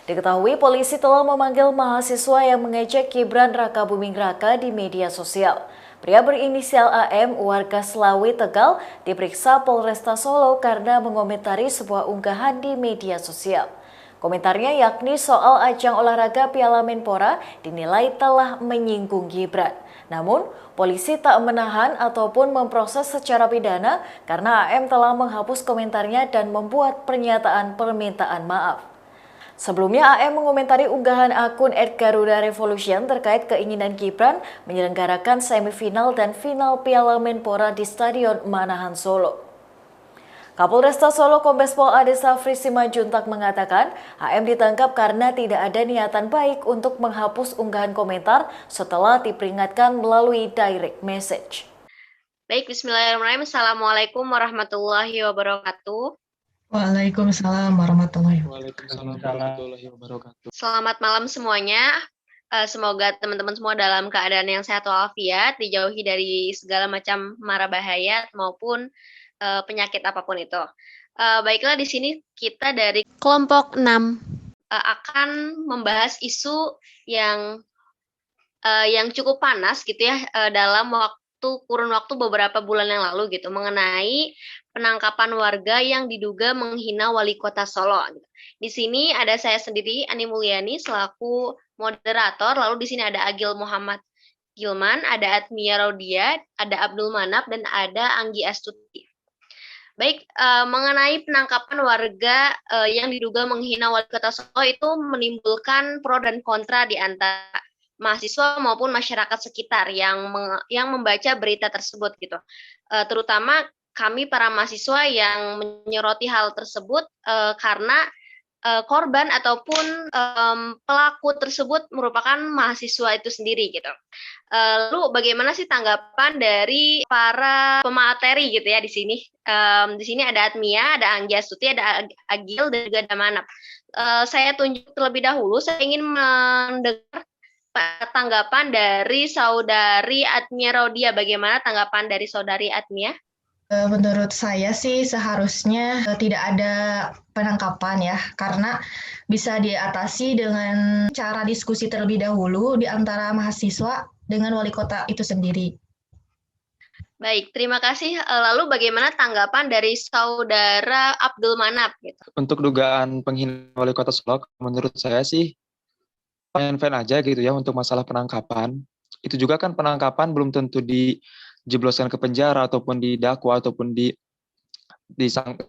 Diketahui polisi telah memanggil mahasiswa yang mengejek Gibran Rakabuming Raka di media sosial. Pria berinisial AM warga Selawi Tegal diperiksa Polresta Solo karena mengomentari sebuah unggahan di media sosial. Komentarnya yakni soal ajang olahraga Piala Menpora dinilai telah menyinggung Gibran. Namun, polisi tak menahan ataupun memproses secara pidana karena AM telah menghapus komentarnya dan membuat pernyataan permintaan maaf. Sebelumnya, AM mengomentari unggahan akun @garuda_revolution terkait keinginan Gibran menyelenggarakan semifinal dan final Piala Menpora di Stadion Manahan Solo. Kapolresta Solo Kombes Pol Ade Safri Simanjuntak mengatakan AM ditangkap karena tidak ada niatan baik untuk menghapus unggahan komentar setelah diperingatkan melalui direct message. Baik, bismillahirrahmanirrahim. Assalamualaikum warahmatullahi wabarakatuh. Waalaikumsalam warahmatullahi wabarakatuh. Selamat malam semuanya. Semoga teman-teman semua dalam keadaan yang sehat walafiat, dijauhi dari segala macam mara bahaya maupun penyakit apapun itu. Baiklah, di sini kita dari kelompok 6 akan membahas isu yang cukup panas gitu ya dalam kurun waktu beberapa bulan yang lalu gitu mengenai penangkapan warga yang diduga menghina wali kota Solo. Gitu. Di sini ada saya sendiri Ani Mulyani selaku moderator, lalu di sini ada Agil Muhammad Gilman, ada Atmia Raudia, ada Abdul Manap dan ada Anggi Astuti. Baik, mengenai penangkapan warga yang diduga menghina wali kota Solo itu menimbulkan pro dan kontra di antara mahasiswa maupun masyarakat sekitar yang membaca berita tersebut gitu. Terutama kami para mahasiswa yang menyoroti hal tersebut karena korban ataupun pelaku tersebut merupakan mahasiswa itu sendiri gitu. Lalu bagaimana sih tanggapan dari para pemateri gitu ya di sini? Di sini ada Atmia, ada Anggi Astuti, ada Agil dan juga ada Manap. Saya tunjuk terlebih dahulu. Saya ingin mendengar tanggapan dari saudari Atmia Raudia. Bagaimana tanggapan dari saudari Atmia? Menurut saya sih seharusnya tidak ada penangkapan ya, karena bisa diatasi dengan cara diskusi terlebih dahulu di antara mahasiswa dengan wali kota itu sendiri. Baik, terima kasih. Lalu bagaimana tanggapan dari saudara Abdul Manap? Gitu? Untuk dugaan penghinaan wali kota Solo, menurut saya sih fine-fine aja gitu ya untuk masalah penangkapan. Itu juga kan penangkapan belum tentu dijebloskan ke penjara ataupun didakwa ataupun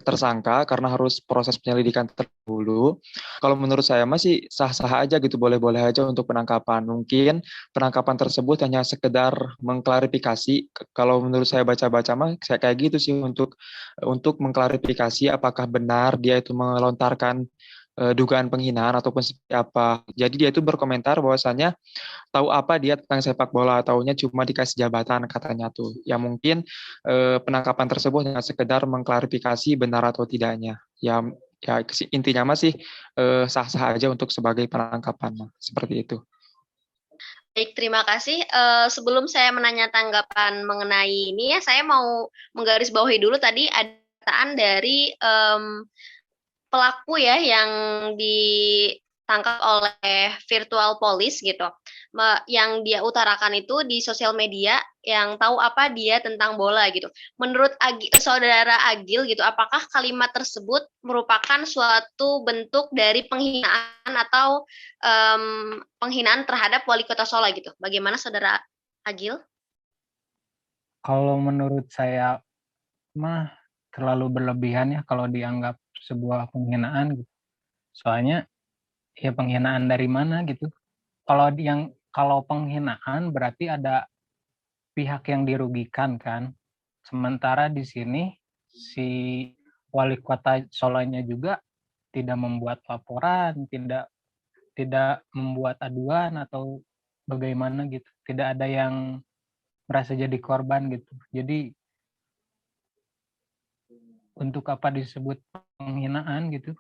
tersangka karena harus proses penyelidikan terdahulu. Kalau menurut saya masih sah-sah aja gitu, boleh-boleh aja untuk penangkapan. Mungkin penangkapan tersebut hanya sekedar mengklarifikasi. Kalau menurut saya baca-baca mah saya kayak gitu sih untuk mengklarifikasi apakah benar dia itu melontarkan dugaan penghinaan ataupun seperti apa. Jadi dia itu berkomentar bahwasannya tahu apa dia tentang sepak bola, taunya cuma dikasih jabatan katanya tuh. Ya mungkin penangkapan tersebut hanya sekedar mengklarifikasi benar atau tidaknya. Ya intinya masih sah-sah aja untuk sebagai penangkapan seperti itu. Baik, terima kasih. Sebelum saya menanya tanggapan mengenai ini ya, saya mau menggarisbawahi dulu tadi ada pernyataan dari pelaku ya yang ditangkap oleh virtual police gitu, yang dia utarakan itu di sosial media yang tahu apa dia tentang bola gitu. Menurut saudara Agil gitu, apakah kalimat tersebut merupakan suatu bentuk dari penghinaan atau penghinaan terhadap wali kota Solo gitu? Bagaimana saudara Agil? Kalau menurut saya mah terlalu berlebihan ya kalau dianggap sebuah penghinaan gitu. Soalnya ya penghinaan dari mana gitu. Kalau penghinaan berarti ada pihak yang dirugikan kan. Sementara di sini si wali kota Solonya juga tidak membuat laporan, tidak membuat aduan atau bagaimana gitu. Tidak ada yang merasa jadi korban gitu. Jadi untuk apa disebut penghinaan gitu?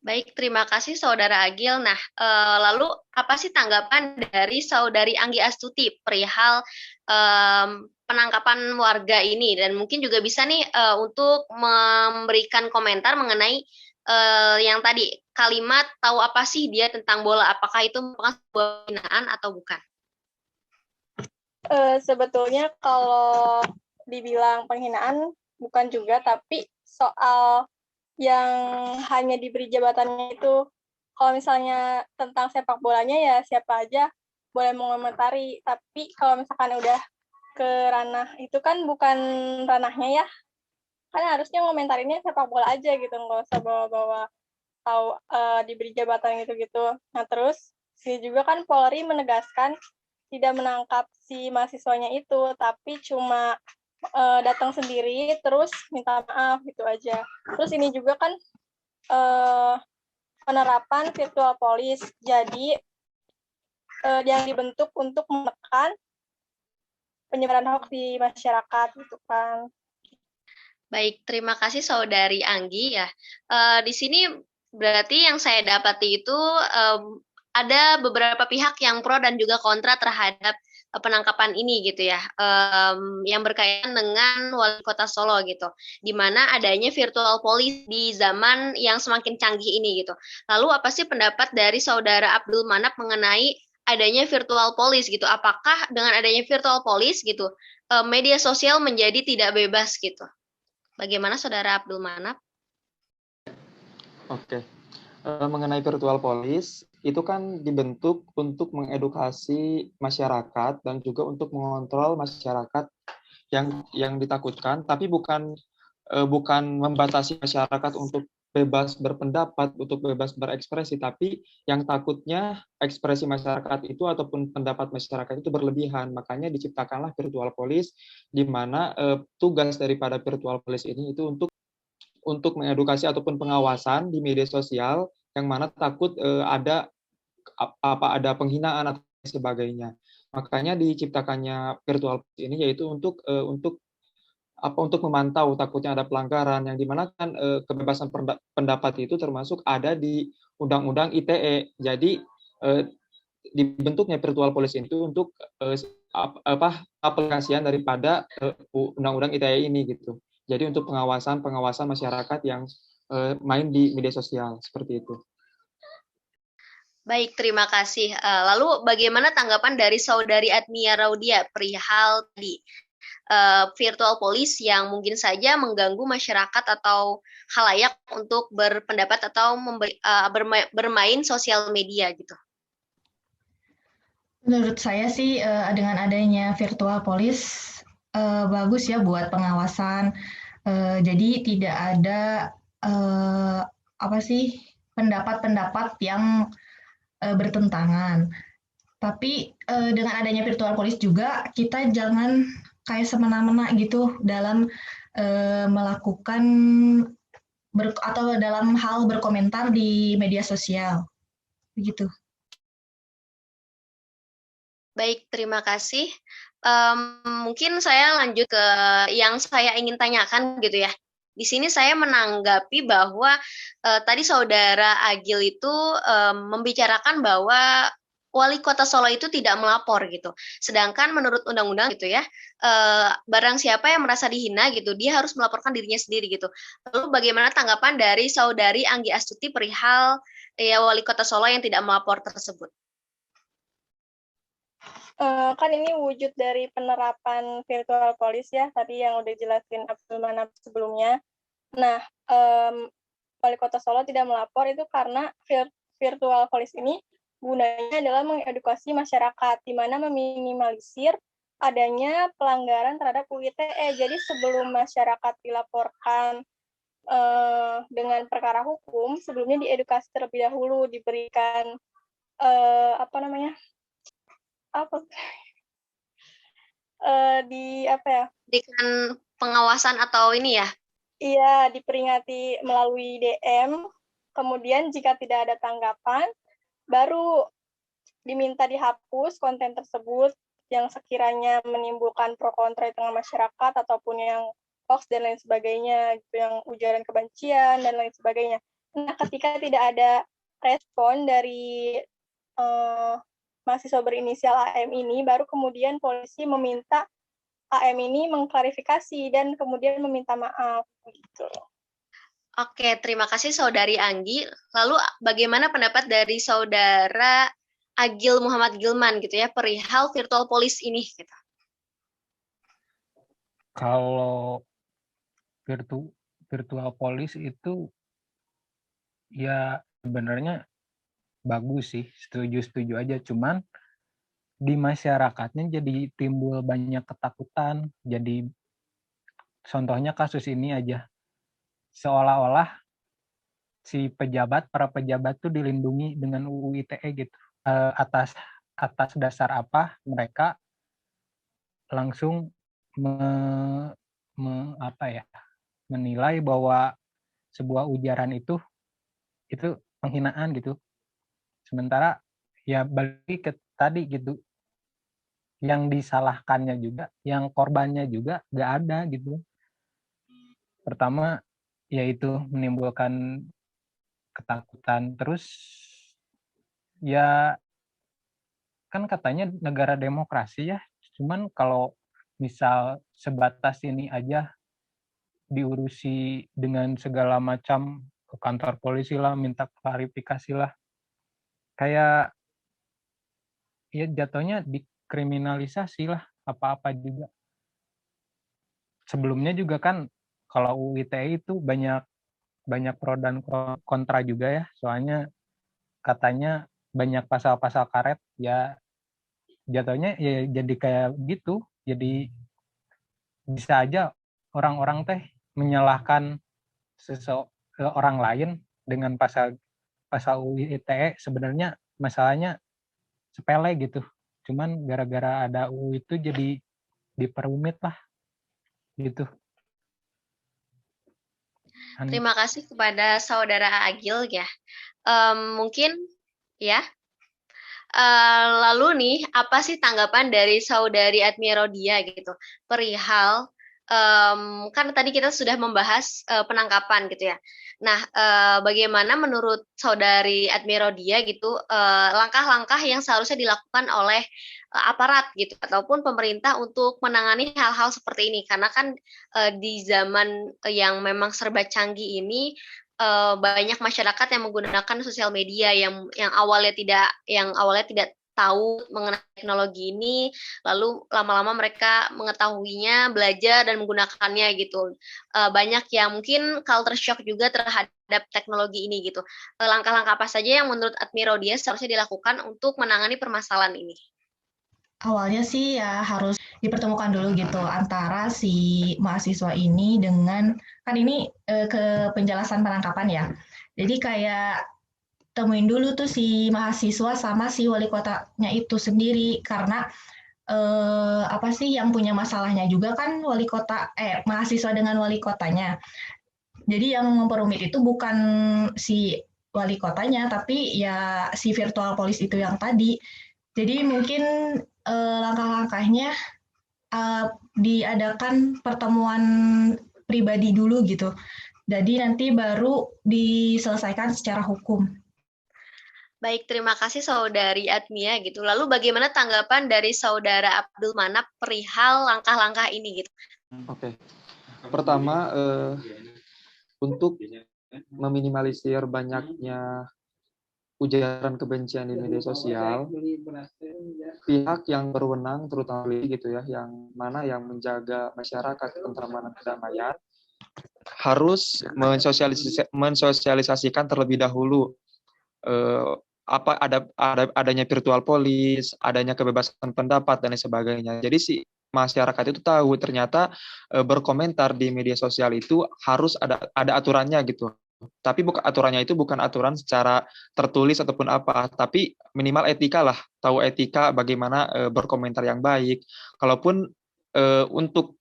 Baik, terima kasih Saudara Agil. Nah, lalu apa sih tanggapan dari Saudari Anggi Astuti perihal penangkapan warga ini? Dan mungkin juga bisa nih untuk memberikan komentar mengenai yang tadi kalimat tahu apa sih dia tentang bola, apakah itu merupakan sebuah penghinaan atau bukan? Sebetulnya kalau dibilang penghinaan bukan juga, tapi soal yang hanya diberi jabatannya itu, kalau misalnya tentang sepak bolanya ya siapa aja boleh mengomentari, tapi kalau misalkan udah ke ranah itu kan bukan ranahnya ya, kan harusnya ngomentarinnya sepak bola aja gitu, nggak usah bawa-bawa tahu diberi jabatan gitu-gitu. Nah terus sini juga kan Polri menegaskan tidak menangkap si mahasiswanya itu, tapi cuma datang sendiri terus minta maaf gitu aja. Terus ini juga kan penerapan virtual police, jadi yang dibentuk untuk menekan penyebaran hoax di masyarakat gitu kan. Baik, terima kasih Saudari Anggi ya. Di sini berarti yang saya dapati itu ada beberapa pihak yang pro dan juga kontra terhadap penangkapan ini gitu ya, yang berkaitan dengan Wali Kota Solo gitu, di mana adanya virtual police di zaman yang semakin canggih ini gitu. Lalu apa sih pendapat dari Saudara Abdul Manap mengenai adanya virtual police gitu? Apakah dengan adanya virtual police gitu, media sosial menjadi tidak bebas gitu? Bagaimana Saudara Abdul Manap? Oke. Mengenai virtual police, itu kan dibentuk untuk mengedukasi masyarakat dan juga untuk mengontrol masyarakat yang ditakutkan, tapi bukan membatasi masyarakat untuk bebas berpendapat, untuk bebas berekspresi, tapi yang takutnya ekspresi masyarakat itu ataupun pendapat masyarakat itu berlebihan. Makanya diciptakanlah virtual police, di mana tugas daripada virtual police ini itu untuk mengedukasi ataupun pengawasan di media sosial yang mana takut ada penghinaan atau sebagainya. Makanya diciptakannya virtual police ini yaitu untuk memantau takutnya ada pelanggaran, yang dimana kan kebebasan pendapat itu termasuk ada di Undang-Undang ITE. Jadi dibentuknya virtual police itu untuk aplikasian daripada Undang-Undang ITE ini gitu. Jadi untuk pengawasan masyarakat yang main di media sosial seperti itu. Baik, terima kasih. Lalu bagaimana tanggapan dari Saudari Adnia Raudia perihal tadi virtual police yang mungkin saja mengganggu masyarakat atau khalayak untuk berpendapat atau bermain sosial media gitu? Menurut saya sih dengan adanya virtual police bagus ya buat pengawasan. Jadi tidak ada pendapat-pendapat yang bertentangan. Tapi dengan adanya virtual police juga kita jangan kayak semena-mena gitu dalam melakukan atau dalam hal berkomentar di media sosial. Begitu. Baik, terima kasih. Mungkin saya lanjut ke yang saya ingin tanyakan gitu ya. Di sini saya menanggapi bahwa tadi Saudara Agil itu membicarakan bahwa Wali Kota Solo itu tidak melapor gitu. Sedangkan menurut undang-undang gitu ya, barang siapa yang merasa dihina gitu, dia harus melaporkan dirinya sendiri gitu. Lalu bagaimana tanggapan dari Saudari Anggi Astuti perihal Wali Kota Solo yang tidak melapor tersebut? Kan ini wujud dari penerapan virtual police ya, tadi yang udah jelasin Abdul Manap sebelumnya. Nah, Wali Kota Solo tidak melapor itu karena virtual police ini gunanya adalah mengedukasi masyarakat, di mana meminimalisir adanya pelanggaran terhadap UU ITE. Jadi sebelum masyarakat dilaporkan dengan perkara hukum, sebelumnya diedukasi terlebih dahulu, diberikan Dengan pengawasan atau ini ya? Iya, diperingati melalui DM, kemudian jika tidak ada tanggapan, baru diminta dihapus konten tersebut yang sekiranya menimbulkan pro kontra di tengah masyarakat ataupun yang hoax dan lain sebagainya, gitu, yang ujaran kebencian dan lain sebagainya. Nah, ketika tidak ada respon dari mahasiswa berinisial AM ini, baru kemudian polisi meminta AM ini mengklarifikasi dan kemudian meminta maaf gitu. Oke, terima kasih Saudari Anggi. Lalu bagaimana pendapat dari Saudara Agil Muhammad Gilman gitu ya, perihal virtual police ini gitu. Kalau virtual police itu ya sebenarnya bagus sih, setuju aja. Cuman di masyarakatnya jadi timbul banyak ketakutan. Jadi contohnya kasus ini aja, seolah-olah si para pejabat tuh dilindungi dengan UU ITE gitu. Atas dasar apa mereka langsung menilai bahwa sebuah ujaran itu penghinaan gitu. Sementara ya balik ke tadi gitu, yang disalahkannya juga, yang korbannya juga nggak ada gitu. Pertama yaitu menimbulkan ketakutan, terus ya kan katanya negara demokrasi ya, cuman kalau misal sebatas ini aja diurusi dengan segala macam, ke kantor polisi lah, minta klarifikasi lah, kayak ya jatuhnya dikriminalisasi lah apa-apa juga. Sebelumnya juga kan kalau UU ITE itu banyak pro dan kontra juga ya, soalnya katanya banyak pasal-pasal karet, ya jatuhnya ya jadi kayak gitu. Jadi bisa aja orang-orang teh menyalahkan orang lain dengan pasal UU ITE, sebenarnya masalahnya sepele gitu. Cuman gara-gara ada UU itu jadi diperumit lah gitu. Terima kasih kepada Saudara Agil ya. Mungkin ya. Lalu nih, apa sih tanggapan dari Saudari Admirodia gitu perihal kan tadi kita sudah membahas penangkapan gitu ya. Nah, bagaimana menurut Saudari Admirodia gitu langkah-langkah yang seharusnya dilakukan oleh aparat gitu ataupun pemerintah untuk menangani hal-hal seperti ini, karena kan di zaman yang memang serba canggih ini banyak masyarakat yang menggunakan sosial media yang awalnya tidak tahu mengenai teknologi ini, lalu lama-lama mereka mengetahuinya, belajar dan menggunakannya gitu. Banyak yang mungkin culture shock juga terhadap teknologi ini gitu. Langkah-langkah apa saja yang menurut Admirodia seharusnya dilakukan untuk menangani permasalahan ini? Awalnya sih ya harus dipertemukan dulu gitu antara si mahasiswa ini dengan, kan ini ke penjelasan penangkapan ya. Jadi kayak temuin dulu tuh si mahasiswa sama si wali kotanya itu sendiri, karena apa sih yang punya masalahnya juga kan mahasiswa dengan wali kotanya. Jadi yang memperumit itu bukan si wali kotanya, tapi ya si virtual police itu yang tadi. Jadi mungkin langkah-langkahnya diadakan pertemuan pribadi dulu gitu. Jadi nanti baru diselesaikan secara hukum. Baik, terima kasih Saudari Admia gitu. Lalu bagaimana tanggapan dari Saudara Abdul Manap perihal langkah-langkah ini gitu? Oke. Pertama, untuk meminimalisir banyaknya ujaran kebencian di media sosial, pihak yang berwenang terutama gitu ya, yang mana yang menjaga masyarakat ketentraman dan kedamaian, harus mensosialisasikan terlebih dahulu adanya virtual police, adanya kebebasan pendapat dan lain sebagainya. Jadi si masyarakat itu tahu ternyata berkomentar di media sosial itu harus ada aturannya gitu. Tapi aturannya itu bukan aturan secara tertulis ataupun apa, tapi minimal etika lah, tahu etika bagaimana berkomentar yang baik. Kalaupun untuk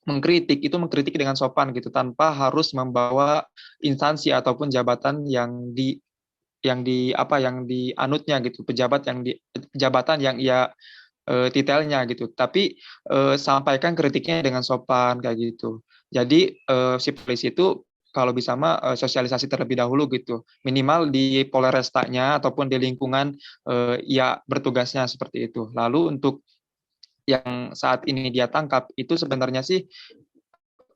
mengkritik itu mengkritik dengan sopan gitu, tanpa harus membawa instansi ataupun jabatan yang dianutnya gitu, jabatan yang ia titelnya gitu. Tapi sampaikan kritiknya dengan sopan kayak gitu. Jadi si polisi itu kalau bisa sosialisasi terlebih dahulu gitu, minimal di Polrestanya ataupun di lingkungan ia bertugasnya seperti itu. Lalu untuk yang saat ini dia tangkap itu sebenarnya sih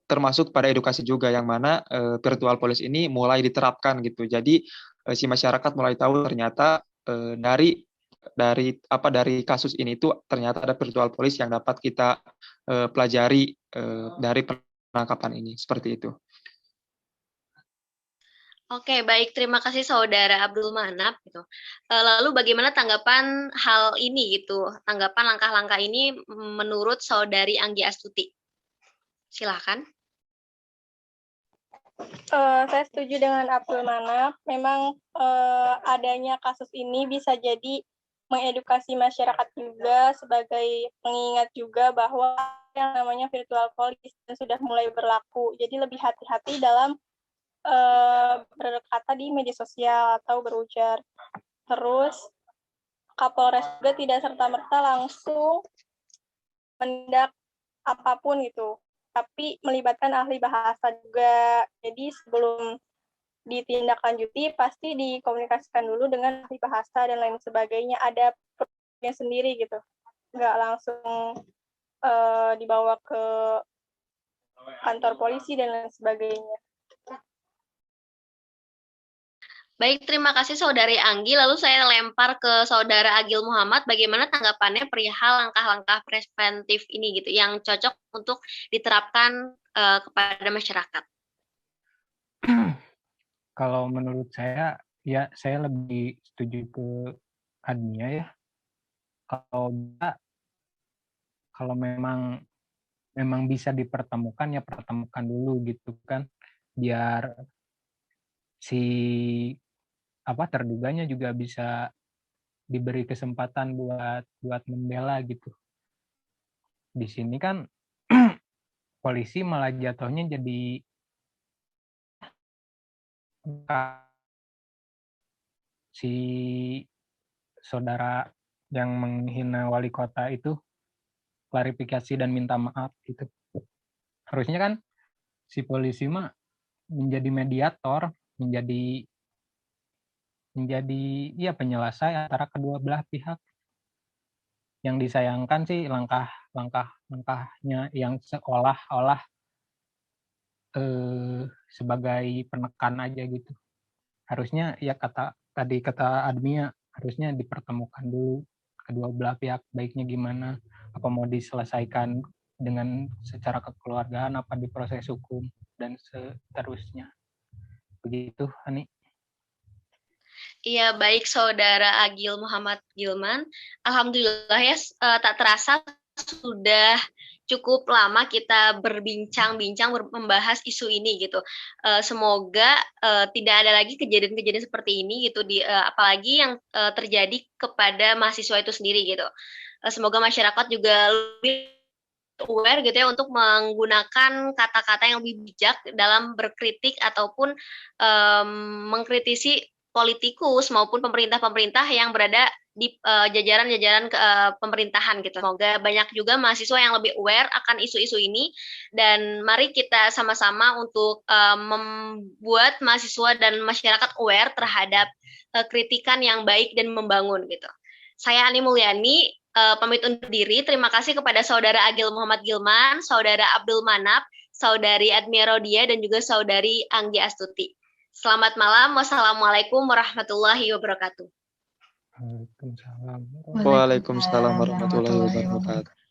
termasuk pada edukasi juga yang mana virtual police ini mulai diterapkan gitu. Jadi si masyarakat mulai tahu ternyata dari kasus ini tuh ternyata ada virtual police yang dapat kita pelajari dari penangkapan ini, seperti itu. Oke, baik. Terima kasih Saudara Abdul Manap gitu. Lalu bagaimana tanggapan hal ini gitu? Tanggapan langkah-langkah ini menurut Saudari Anggi Astuti. Silakan. Saya setuju dengan Abdul Manap. Memang adanya kasus ini bisa jadi mengedukasi masyarakat juga sebagai pengingat juga bahwa yang namanya virtual police sudah mulai berlaku. Jadi lebih hati-hati dalam berkata di media sosial atau berujar. Terus Kapolres juga tidak serta-merta langsung mendak apapun itu, tapi melibatkan ahli bahasa juga. Jadi sebelum ditindaklanjuti pasti dikomunikasikan dulu dengan ahli bahasa dan lain sebagainya. Ada prosesnya sendiri gitu, nggak langsung dibawa ke kantor polisi dan lain sebagainya. Baik, terima kasih Saudari Anggi. Lalu saya lempar ke Saudara Agil Muhammad, bagaimana tanggapannya perihal langkah-langkah preventif ini gitu, yang cocok untuk diterapkan kepada masyarakat. Kalau menurut saya, ya saya lebih setuju ke Adnia ya. Kalau memang bisa dipertemukan ya pertemukan dulu gitu kan, biar si terduganya juga bisa diberi kesempatan buat membela gitu. Di sini kan polisi malah jatuhnya jadi si saudara yang menghina wali kota itu klarifikasi dan minta maaf gitu. Harusnya kan si polisi mah menjadi mediator, menjadi ya penyelesai antara kedua belah pihak. Yang disayangkan sih langkahnya yang seolah-olah sebagai penekan aja gitu. Harusnya ya kata Admia, harusnya dipertemukan dulu kedua belah pihak baiknya gimana, apa mau diselesaikan dengan secara kekeluargaan apa di proses hukum dan seterusnya. Begitu, Hani. Iya, baik Saudara Agil Muhammad Gilman. Alhamdulillah ya, tak terasa sudah cukup lama kita berbincang-bincang membahas isu ini gitu. Semoga tidak ada lagi kejadian-kejadian seperti ini gitu, apalagi yang terjadi kepada mahasiswa itu sendiri gitu. Semoga masyarakat juga lebih aware gitu ya untuk menggunakan kata-kata yang lebih bijak dalam berkritik ataupun mengkritisi politikus maupun pemerintah-pemerintah yang berada di jajaran-jajaran pemerintahan gitu. Semoga banyak juga mahasiswa yang lebih aware akan isu-isu ini, dan mari kita sama-sama untuk membuat mahasiswa dan masyarakat aware terhadap kritikan yang baik dan membangun gitu. Saya Ani Mulyani pamit undur diri. Terima kasih kepada Saudara Agil Muhammad Gilman, Saudara Abdul Manap, Saudari Admia Rodia, dan juga Saudari Anggi Astuti. Selamat malam. Wassalamualaikum warahmatullahi wabarakatuh. Waalaikumsalam. Waalaikumsalam warahmatullahi wabarakatuh.